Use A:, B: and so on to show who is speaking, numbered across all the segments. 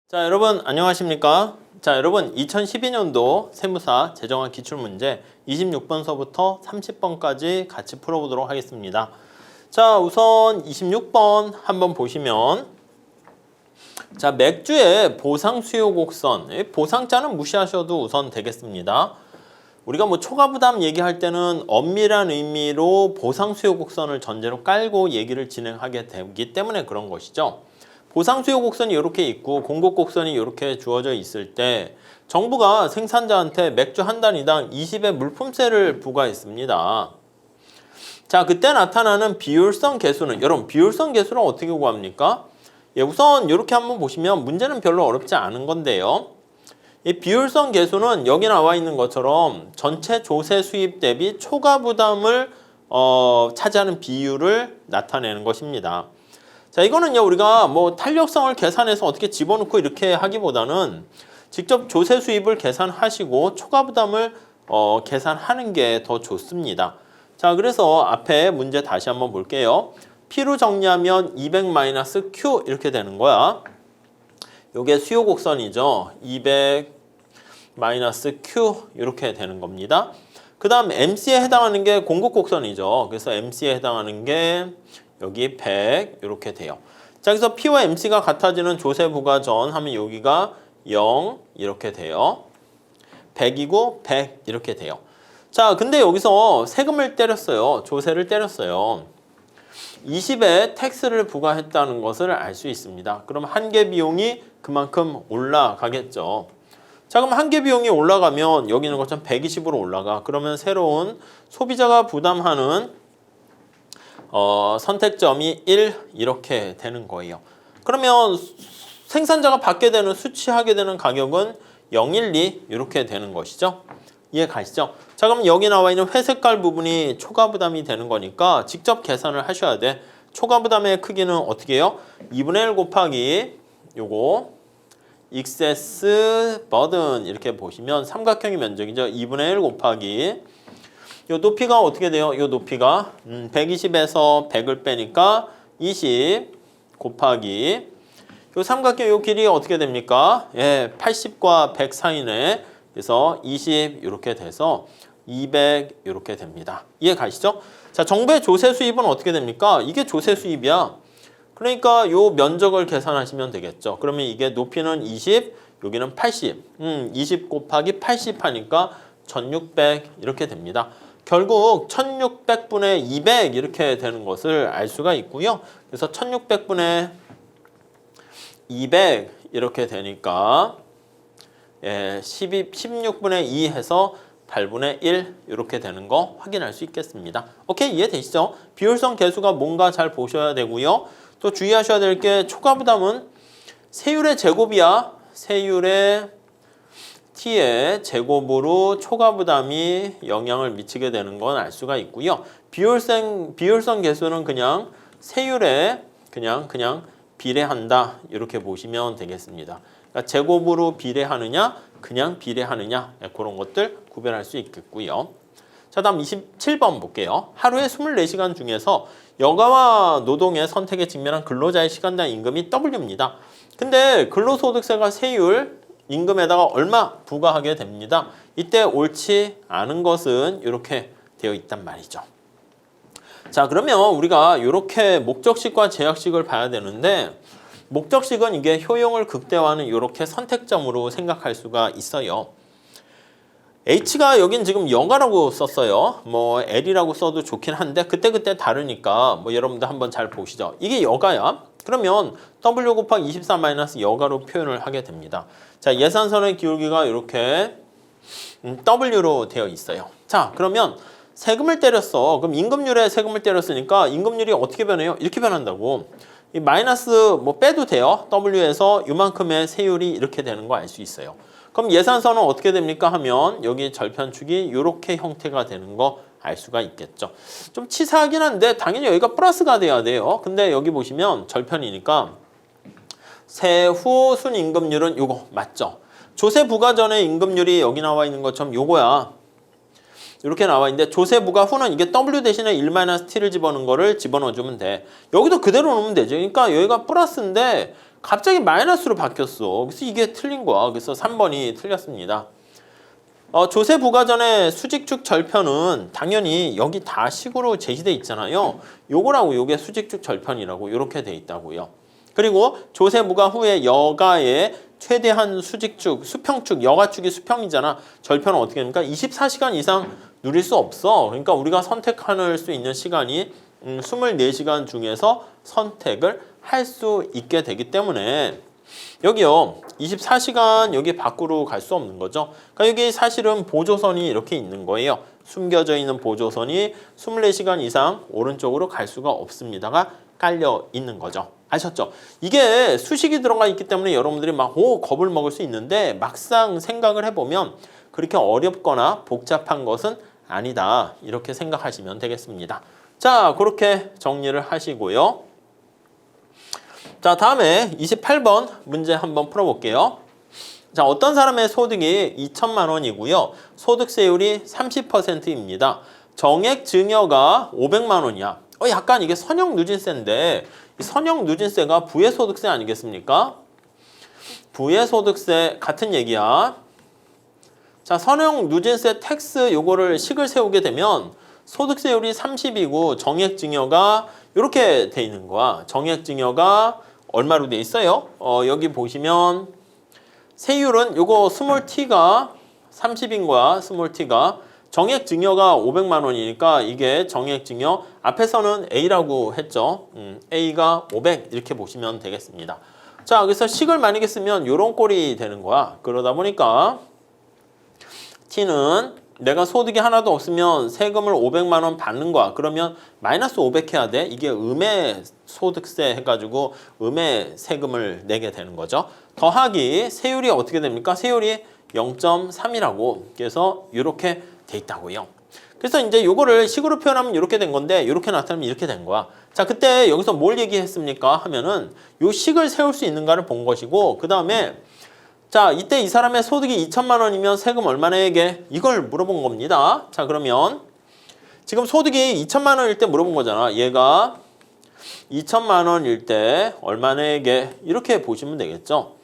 A: 자, 여러분 안녕하십니까? 자, 여러분 2012년도 세무사 재정학 기출문제 26번서부터 30번까지 같이 풀어보도록 하겠습니다. 자, 우선 26번 한번 보시면 자, 맥주의 보상 수요 곡선, 보상자는 무시하셔도 우선 되겠습니다. 우리가 뭐 초과부담 얘기할 때는 엄밀한 의미로 보상 수요 곡선을 전제로 깔고 얘기를 진행하게 되기 때문에 그런 것이죠. 보상 수요 곡선이 이렇게 있고 공급 곡선이 이렇게 주어져 있을 때 정부가 생산자한테 맥주 한 단위당 20의 물품세를 부과했습니다. 자, 그때 나타나는 비율성 계수는, 여러분 비율성 계수를 어떻게 구합니까? 예, 우선 이렇게 한번 보시면 문제는 별로 어렵지 않은 건데요. 이 비율성 계수는 여기 나와 있는 것처럼 전체 조세 수입 대비 초과 부담을 차지하는 비율을 나타내는 것입니다. 자, 이거는요, 우리가 뭐 탄력성을 계산해서 어떻게 집어넣고 이렇게 하기보다는 직접 조세 수입을 계산하시고 초과 부담을 계산하는 게 더 좋습니다. 자, 그래서 앞에 문제 다시 한번 볼게요. P로 정리하면 200-Q 이렇게 되는 거야. 요게 수요 곡선이죠. 200-Q 이렇게 되는 겁니다. 그 다음 MC에 해당하는 게 공급 곡선이죠. 그래서 MC에 해당하는 게 여기 100 이렇게 돼요. 자, 그래서 P와 MC가 같아지는 조세 부과 전 하면 여기가 0 이렇게 돼요. 100이고 100 이렇게 돼요. 자, 근데 여기서 세금을 때렸어요. 조세를 때렸어요. 20에 텍스를 부과했다는 것을 알 수 있습니다. 그럼 한개 비용이 그만큼 올라가겠죠. 자, 그럼 한개 비용이 올라가면 여기 있는 것처럼 120으로 올라가. 그러면 새로운 소비자가 부담하는 선택점이 1 이렇게 되는 거예요. 그러면 생산자가 받게 되는 수취하게 되는 가격은 0, 1, 2 이렇게 되는 것이죠. 이해 가시죠? 자, 그럼 여기 나와 있는 회색깔 부분이 초과 부담이 되는 거니까 직접 계산을 하셔야 돼. 초과 부담의 크기는 어떻게 해요? 2분의 1 곱하기 요거 excess burden 이렇게 보시면 삼각형의 면적이죠. 2분의 1 곱하기 요 높이가 어떻게 돼요? 요 높이가 120에서 100을 빼니까 20 곱하기 요 삼각형 요 길이 어떻게 됩니까? 예, 80과 100 사이네. 그래서 20 이렇게 돼서 200 이렇게 됩니다. 이해 가시죠? 자, 정부의 조세 수입은 어떻게 됩니까? 이게 조세 수입이야. 그러니까 요 면적을 계산하시면 되겠죠. 그러면 이게 높이는 20, 여기는 80. 20 곱하기 80 하니까 1600 이렇게 됩니다. 결국 1600분의 200 이렇게 되는 것을 알 수가 있고요. 그래서 1600분의 200 이렇게 되니까 16분의 2 해서 8분의 1 이렇게 되는 거 확인할 수 있겠습니다. 오케이, 이해되시죠? 비율성 계수가 뭔가 잘 보셔야 되고요. 또 주의하셔야 될 게 초과 부담은 세율의 제곱이야. 세율의 t의 제곱으로 초과 부담이 영향을 미치게 되는 건 알 수가 있고요. 비율성 계수는 그냥 세율에 그냥 비례한다 이렇게 보시면 되겠습니다. 그러니까 제곱으로 비례하느냐 그냥 비례하느냐 그런 것들 구별할 수 있겠고요. 자, 다음 27번 볼게요. 하루에 24시간 중에서 여가와 노동의 선택에 직면한 근로자의 시간당 임금이 W입니다. 근데 근로소득세가 세율 임금에다가 얼마 부과하게 됩니다. 이때 옳지 않은 것은 이렇게 되어 있단 말이죠. 자, 그러면 우리가 이렇게 목적식과 제약식을 봐야 되는데 목적식은 이게 효용을 극대화하는 이렇게 선택점으로 생각할 수가 있어요. H가 여긴 지금 여가라고 썼어요. 뭐 L이라고 써도 좋긴 한데 그때 다르니까 뭐 여러분들 한번 잘 보시죠. 이게 여가야. 그러면 W 곱하기 24 마이너스 여가로 표현을 하게 됩니다. 자, 예산선의 기울기가 이렇게 W로 되어 있어요. 자, 그러면 세금을 때렸어. 그럼 임금률에 세금을 때렸으니까 임금률이 어떻게 변해요? 이렇게 변한다고. 이 마이너스 뭐 빼도 돼요. W에서 이만큼의 세율이 이렇게 되는 거 알 수 있어요. 그럼 예산선은 어떻게 됩니까 하면 여기 절편축이 이렇게 형태가 되는 거 알 수가 있겠죠. 좀 치사하긴 한데 당연히 여기가 플러스가 돼야 돼요. 근데 여기 보시면 절편이니까 세후 순임금률은 요거 맞죠? 조세 부과 전의 임금률이 여기 나와 있는 것처럼 요거야. 이렇게 나와 있는데 조세 부과 후는 이게 W 대신에 1-T를 집어넣은 거를 집어넣어주면 돼. 여기도 그대로 놓으면 되죠. 그러니까 여기가 플러스인데 갑자기 마이너스로 바뀌었어. 그래서 이게 틀린 거야. 그래서 3번이 틀렸습니다. 조세 부과 전에 수직축 절편은 당연히 여기 다 식으로 제시돼 있잖아요. 요거라고 요게 수직축 절편이라고 이렇게 돼 있다고요. 그리고 조세 부과 후에 여가의 최대한 수직축, 수평축, 여가축이 수평이잖아. 절편은 어떻게 됩니까? 24시간 이상 누릴 수 없어. 그러니까 우리가 선택할 수 있는 시간이 24시간 중에서 선택을 할 수 있게 되기 때문에 여기요 24시간 여기 밖으로 갈 수 없는 거죠. 그러니까 여기 사실은 보조선이 이렇게 있는 거예요. 숨겨져 있는 보조선이 24시간 이상 오른쪽으로 갈 수가 없습니다가 깔려 있는 거죠. 아셨죠? 이게 수식이 들어가 있기 때문에 여러분들이 막 겁을 먹을 수 있는데 막상 생각을 해보면 그렇게 어렵거나 복잡한 것은 아니다. 이렇게 생각하시면 되겠습니다. 자, 그렇게 정리를 하시고요. 자, 다음에 28번 문제 한번 풀어볼게요. 자, 어떤 사람의 소득이 2천만 원이고요. 소득세율이 30%입니다. 정액 증여가 500만 원이야. 약간 이게 선형 누진세인데 이 선형 누진세가 부의소득세 아니겠습니까? 부의소득세 같은 얘기야. 자, 선형 누진세 텍스 요거를 식을 세우게 되면 소득세율이 30이고 정액 증여가 이렇게 돼 있는 거야. 정액 증여가 얼마로 돼 있어요? 여기 보시면 세율은 요거 스몰 t가 30인 거야. 스몰 t가. 정액 증여가 500만 원이니까 이게 정액 증여 앞에서는 A라고 했죠. A가 500 이렇게 보시면 되겠습니다. 자, 그래서 식을 만약에 쓰면 요런 꼴이 되는 거야. 그러다 보니까 T는 내가 소득이 하나도 없으면 세금을 500만 원 받는 거야. 그러면 마이너스 500 해야 돼. 이게 음의 소득세 해가지고 음의 세금을 내게 되는 거죠. 더하기 세율이 어떻게 됩니까? 세율이 0.3이라고 그래서 이렇게 돼 있다고요. 그래서 이제 요거를 식으로 표현하면 이렇게 된 건데 이렇게 나타나면 이렇게 된 거야. 자, 그때 여기서 뭘 얘기했습니까? 하면은 요 식을 세울 수 있는가를 본 것이고 그 다음에 자, 이때 이 사람의 소득이 2천만 원이면 세금 얼마 내게? 이걸 물어본 겁니다. 자, 그러면 지금 소득이 2천만 원일 때 물어본 거잖아. 얘가 2천만 원일 때 얼마 내게? 이렇게 보시면 되겠죠.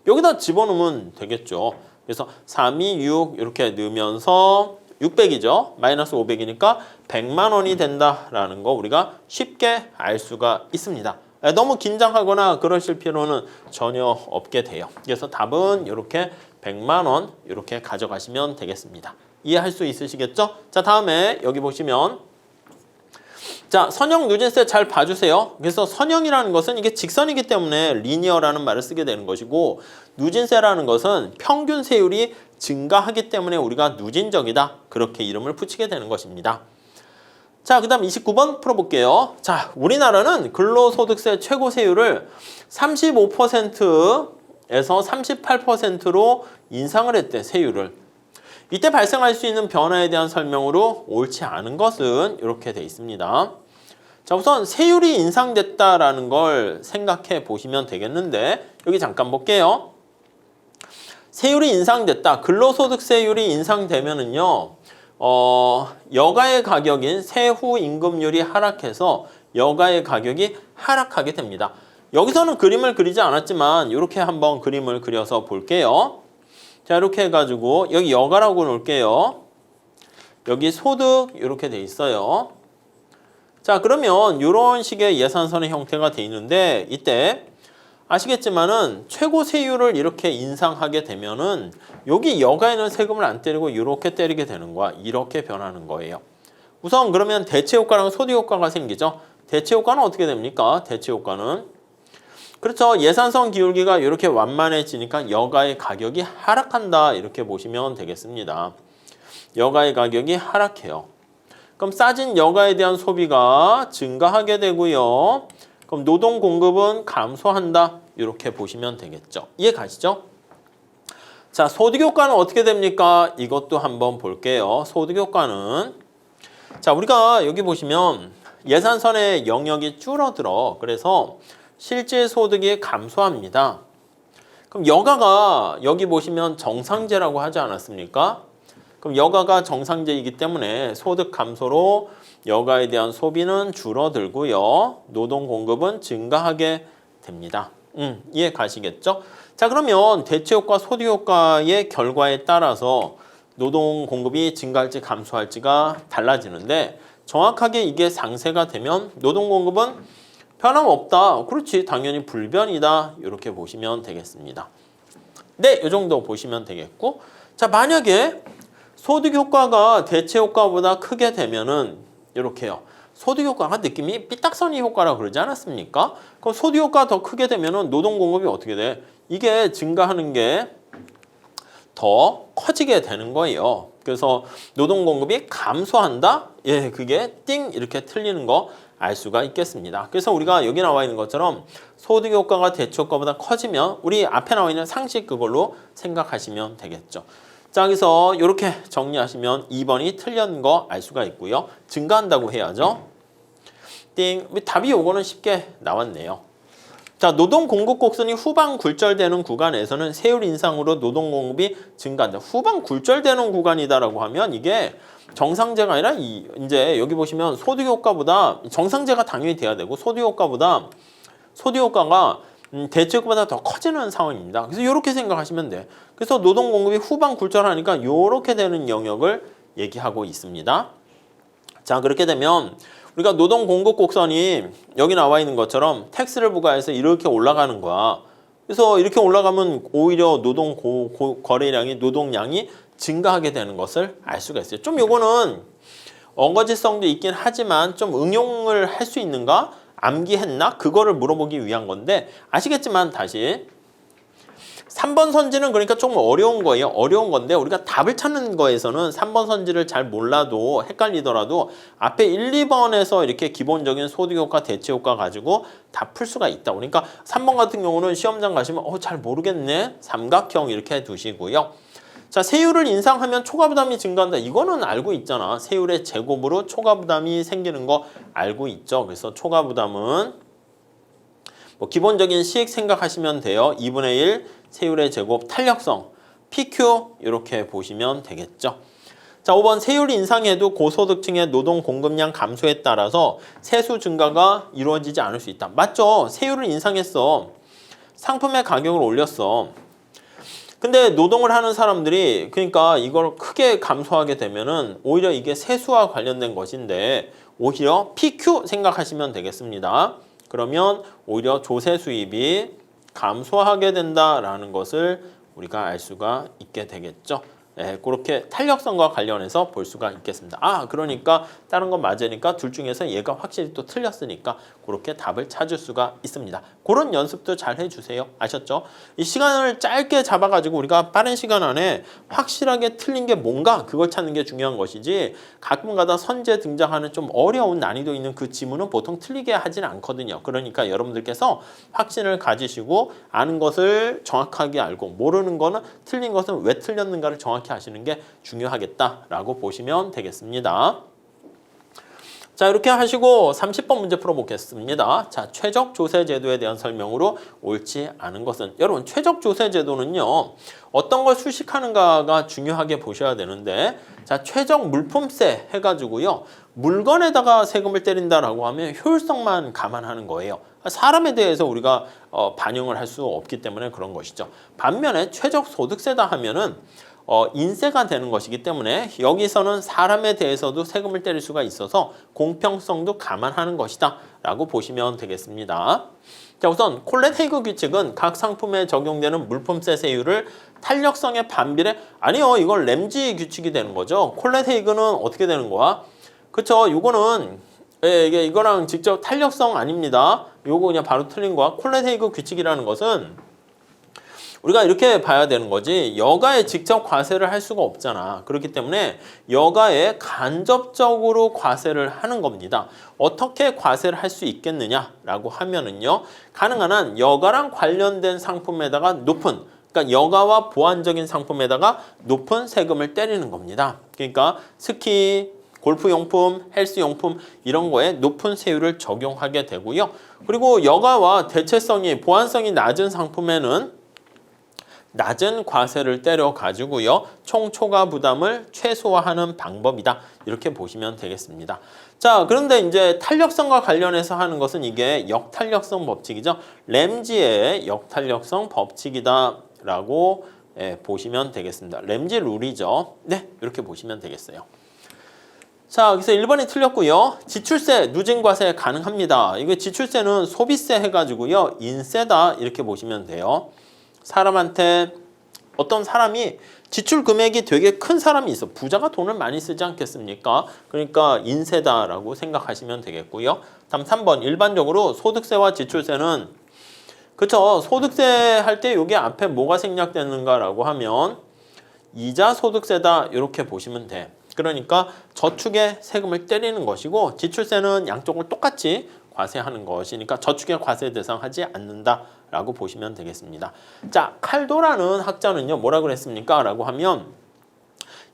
A: 여기다 집어넣으면 되겠죠. 그래서 3, 2, 6 이렇게 넣으면서 600이죠. 마이너스 500이니까 100만 원이 된다라는 거 우리가 쉽게 알 수가 있습니다. 너무 긴장하거나 그러실 필요는 전혀 없게 돼요. 그래서 답은 이렇게 100만 원 이렇게 가져가시면 되겠습니다. 이해할 수 있으시겠죠? 자, 다음에 여기 보시면 자, 선형 누진세 잘 봐주세요. 그래서 선형이라는 것은 이게 직선이기 때문에 리니어라는 말을 쓰게 되는 것이고 누진세라는 것은 평균 세율이 증가하기 때문에 우리가 누진적이다. 그렇게 이름을 붙이게 되는 것입니다. 자, 그 다음 29번 풀어볼게요. 자, 우리나라는 근로소득세 최고세율을 35%에서 38%로 인상을 했대, 세율을. 이때 발생할 수 있는 변화에 대한 설명으로 옳지 않은 것은 이렇게 돼 있습니다. 자, 우선 세율이 인상됐다라는 걸 생각해 보시면 되겠는데 여기 잠깐 볼게요. 세율이 인상됐다. 근로소득세율이 인상되면은요. 여가의 가격인 세후 임금률이 하락해서 여가의 가격이 하락하게 됩니다. 여기서는 그림을 그리지 않았지만 이렇게 한번 그림을 그려서 볼게요. 자, 이렇게 해가지고 여기 여가라고 놓을게요. 여기 소득 이렇게 돼 있어요. 자, 그러면 이런 식의 예산선의 형태가 돼 있는데 이때 아시겠지만은 최고 세율을 이렇게 인상하게 되면은 여기 여가에는 세금을 안 때리고 이렇게 때리게 되는 거야. 이렇게 변하는 거예요. 우선 그러면 대체 효과랑 소득 효과가 생기죠. 대체 효과는 어떻게 됩니까? 대체 효과는 그렇죠. 예산성 기울기가 이렇게 완만해지니까 여가의 가격이 하락한다. 이렇게 보시면 되겠습니다. 여가의 가격이 하락해요. 그럼 싸진 여가에 대한 소비가 증가하게 되고요. 그럼 노동 공급은 감소한다. 이렇게 보시면 되겠죠. 이해 가시죠? 자, 소득 효과는 어떻게 됩니까? 이것도 한번 볼게요. 소득 효과는 자, 우리가 여기 보시면 예산선의 영역이 줄어들어. 그래서 실질 소득이 감소합니다. 그럼 여가가 여기 보시면 정상제라고 하지 않았습니까? 그럼 여가가 정상제이기 때문에 소득 감소로 여가에 대한 소비는 줄어들고요. 노동 공급은 증가하게 됩니다. 이해 가시겠죠? 자, 그러면 대체 효과, 소득 효과의 결과에 따라서 노동 공급이 증가할지 감소할지가 달라지는데 정확하게 이게 상쇄가 되면 노동 공급은 변함없다. 그렇지, 당연히 불변이다. 이렇게 보시면 되겠습니다. 네, 이 정도 보시면 되겠고, 자, 만약에 소득 효과가 대체 효과보다 크게 되면은 이렇게요. 소득 효과가 느낌이 삐딱선이 효과라 그러지 않았습니까? 그럼 소득 효과가 더 크게 되면은 노동 공급이 어떻게 돼? 이게 증가하는 게 더 커지게 되는 거예요. 그래서 노동 공급이 감소한다? 예, 그게 띵 이렇게 틀리는 거 알 수가 있겠습니다. 그래서 우리가 여기 나와 있는 것처럼 소득 효과가 대체 효과보다 커지면 우리 앞에 나와 있는 상식 그걸로 생각하시면 되겠죠. 자, 그래서 이렇게 정리하시면 2번이 틀린 거 알 수가 있고요. 증가한다고 해야죠. 띵. 답이 요거는 쉽게 나왔네요. 자, 노동 공급 곡선이 후방 굴절되는 구간에서는 세율 인상으로 노동 공급이 증가한다. 후방 굴절되는 구간이다라고 하면 이게 정상제가 아니라 이제 여기 보시면 소득 효과보다 정상제가 당연히 돼야 되고 소득 효과가 대체 효과보다 더 커지는 상황입니다. 그래서 이렇게 생각하시면 돼. 그래서 노동 공급이 후방 굴절하니까 이렇게 되는 영역을 얘기하고 있습니다. 자, 그렇게 되면 우리가 노동 공급 곡선이 여기 나와 있는 것처럼 텍스를 부과해서 이렇게 올라가는 거야. 그래서 이렇게 올라가면 오히려 노동 거래량이 노동량이 증가하게 되는 것을 알 수가 있어요. 좀 요거는 어거지성도 있긴 하지만 좀 응용을 할 수 있는가? 암기했나? 그거를 물어보기 위한 건데 아시겠지만 다시 3번 선지는 그러니까 조금 어려운 거예요. 어려운 건데 우리가 답을 찾는 거에서는 3번 선지를 잘 몰라도 헷갈리더라도 앞에 1, 2번에서 이렇게 기본적인 소득 효과, 대체 효과 가지고 다 풀 수가 있다. 그러니까 3번 같은 경우는 시험장 가시면 잘 모르겠네. 삼각형 이렇게 두시고요. 자, 세율을 인상하면 초과 부담이 증가한다. 이거는 알고 있잖아. 세율의 제곱으로 초과 부담이 생기는 거 알고 있죠. 그래서 초과 부담은 뭐 기본적인 식 생각하시면 돼요. 2분의 1 세율의 제곱 탄력성 PQ 이렇게 보시면 되겠죠. 자, 5번 세율 인상에도 고소득층의 노동 공급량 감소에 따라서 세수 증가가 이루어지지 않을 수 있다. 맞죠? 세율을 인상했어. 상품의 가격을 올렸어. 근데 노동을 하는 사람들이 그러니까 이걸 크게 감소하게 되면은 오히려 이게 세수와 관련된 것인데 오히려 PQ 생각하시면 되겠습니다. 그러면 오히려 조세 수입이 감소하게 된다라는 것을 우리가 알 수가 있게 되겠죠. 네, 그렇게 탄력성과 관련해서 볼 수가 있겠습니다. 그러니까 다른 건 맞으니까 둘 중에서 얘가 확실히 또 틀렸으니까 그렇게 답을 찾을 수가 있습니다. 그런 연습도 잘 해주세요. 아셨죠? 이 시간을 짧게 잡아가지고 우리가 빠른 시간 안에 확실하게 틀린 게 뭔가 그걸 찾는 게 중요한 것이지 가끔가다 선제 등장하는 좀 어려운 난이도 있는 그 지문은 보통 틀리게 하지는 않거든요. 그러니까 여러분들께서 확신을 가지시고 아는 것을 정확하게 알고 모르는 거는 틀린 것은 왜 틀렸는가를 정확히 하시는 게 중요하겠다라고 보시면 되겠습니다. 자, 이렇게 하시고 30번 문제 풀어보겠습니다. 자, 최적 조세 제도에 대한 설명으로 옳지 않은 것은 여러분 최적 조세 제도는요 어떤 걸 수식하는가가 중요하게 보셔야 되는데 자, 최적 물품세 해가지고요 물건에다가 세금을 때린다라고 하면 효율성만 감안하는 거예요. 사람에 대해서 우리가 반영을 할 수 없기 때문에 그런 것이죠. 반면에 최적 소득세다 하면은 인세가 되는 것이기 때문에 여기서는 사람에 대해서도 세금을 때릴 수가 있어서 공평성도 감안하는 것이다 라고 보시면 되겠습니다. 자, 우선 콜렛-헤이그 규칙은 각 상품에 적용되는 물품세 세율을 탄력성에 반비례 아니요, 이건 램지 규칙이 되는 거죠. 콜렛-헤이그는 어떻게 되는 거야? 그쵸, 이거는 이거랑 직접 탄력성 아닙니다. 요거 그냥 바로 틀린 거야. 콜렛-헤이그 규칙이라는 것은 우리가 이렇게 봐야 되는 거지 여가에 직접 과세를 할 수가 없잖아. 그렇기 때문에 여가에 간접적으로 과세를 하는 겁니다. 어떻게 과세를 할 수 있겠느냐라고 하면은요 가능한 한 여가랑 관련된 상품에다가 높은 그러니까 여가와 보완적인 상품에다가 높은 세금을 때리는 겁니다. 그러니까 스키, 골프용품, 헬스용품 이런 거에 높은 세율을 적용하게 되고요. 그리고 여가와 대체성이 보완성이 낮은 상품에는 낮은 과세를 때려 가지고요. 총 초과 부담을 최소화하는 방법이다. 이렇게 보시면 되겠습니다. 자, 그런데 이제 탄력성과 관련해서 하는 것은 이게 역탄력성 법칙이죠. 램지의 역탄력성 법칙이다라고 보시면 되겠습니다. 램지 룰이죠. 네, 이렇게 보시면 되겠어요. 자, 그래서 1번이 틀렸고요. 지출세, 누진과세 가능합니다. 이거 지출세는 소비세 해가지고요. 인세다 이렇게 보시면 돼요. 사람한테 어떤 사람이 지출 금액이 되게 큰 사람이 있어. 부자가 돈을 많이 쓰지 않겠습니까? 그러니까 인세다라고 생각하시면 되겠고요. 다음 3번 일반적으로 소득세와 지출세는 그쵸. 소득세 할 때 여기 앞에 뭐가 생략되는가라고 하면 이자 소득세다 이렇게 보시면 돼. 그러니까 저축에 세금을 때리는 것이고 지출세는 양쪽을 똑같이 과세하는 것이니까 저축에 과세 대상하지 않는다라고 보시면 되겠습니다. 자, 칼도라는 학자는요. 뭐라 그랬습니까? 라고 하면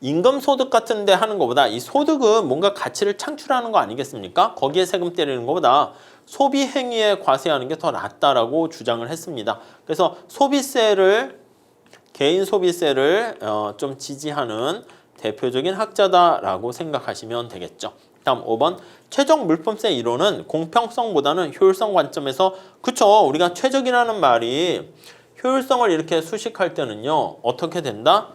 A: 임금 소득 같은 데 하는 것보다 이 소득은 뭔가 가치를 창출하는 거 아니겠습니까? 거기에 세금 때리는 것보다 소비 행위에 과세하는 게 더 낫다라고 주장을 했습니다. 그래서 소비세를 개인 소비세를 좀 지지하는 대표적인 학자다라고 생각하시면 되겠죠. 다음 5번 최적 물품세 이론은 공평성보다는 효율성 관점에서 그쵸. 우리가 최적이라는 말이 효율성을 이렇게 수식할 때는요. 어떻게 된다?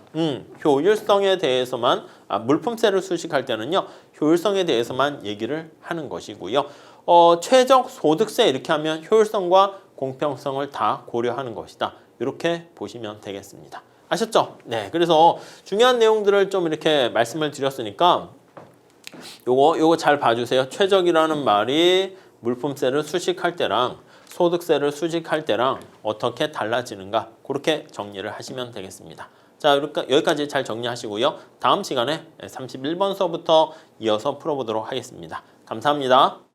A: 효율성에 대해서만 물품세를 수식할 때는요. 효율성에 대해서만 얘기를 하는 것이고요. 최적 소득세 이렇게 하면 효율성과 공평성을 다 고려하는 것이다. 이렇게 보시면 되겠습니다. 아셨죠? 네, 그래서 중요한 내용들을 좀 이렇게 말씀을 드렸으니까 요거 잘 봐주세요. 최적이라는 말이 물품세를 수식할 때랑 소득세를 수식할 때랑 어떻게 달라지는가 그렇게 정리를 하시면 되겠습니다. 자, 여기까지 잘 정리하시고요. 다음 시간에 31번서부터 이어서 풀어보도록 하겠습니다. 감사합니다.